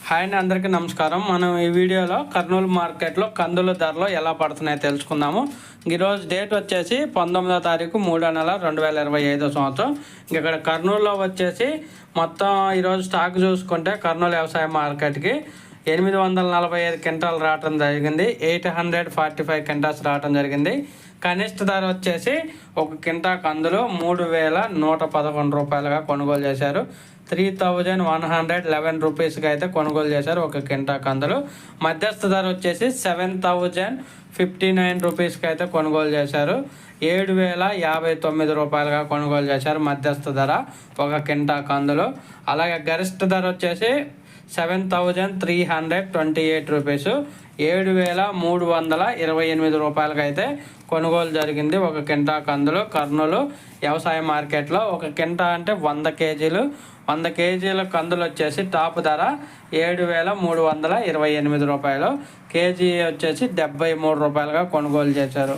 Hi అండి, అందరికీ నమస్కారం. మనం ఈ వీడియోలో కర్నూలు మార్కెట్లో కందుల ధరలు ఎలా పడుతున్నాయో తెలుసుకుందాము. ఈరోజు డేట్ వచ్చేసి 19వ తారీఖు 3వ నెల 2025 సంవత్సరం. ఇక్కడ కర్నూలులో వచ్చేసి మొత్తం ఈరోజు స్టాక్ చూసుకుంటే కర్నూలు వ్యవసాయ మార్కెట్కి 845 క్వింటాలు రావడం జరిగింది. 845 క్వింటాల్స్ రావడం జరిగింది. కనిష్ట ధర వచ్చేసి ఒక క్వింటా కందులు 3111 రూపాయలుగా కొనుగోలు చేశారు. 3111 రూపీస్కి అయితే కొనుగోలు చేశారు ఒక క్వింటా కందులు. మధ్యస్థ ధర వచ్చేసి 7059 రూపీస్కి అయితే కొనుగోలు చేశారు. 7059 రూపాయలుగా కొనుగోలు చేశారు మధ్యస్థ ధర ఒక క్వింటా కందులు. అలాగే గరిష్ట ధర వచ్చేసి 7328 రూపీస్, 7328 రూపాయలకి అయితే కొనుగోలు జరిగింది ఒక క్వింటా కందులు కర్నూలు వ్యవసాయ మార్కెట్లో. ఒక క్వింటా అంటే 100 కేజీలు. 100 కేజీల కందులు వచ్చేసి టాప్ ధర 7328 రూపాయలు, కేజీ వచ్చేసి 73 రూపాయలుగా కొనుగోలు చేశారు.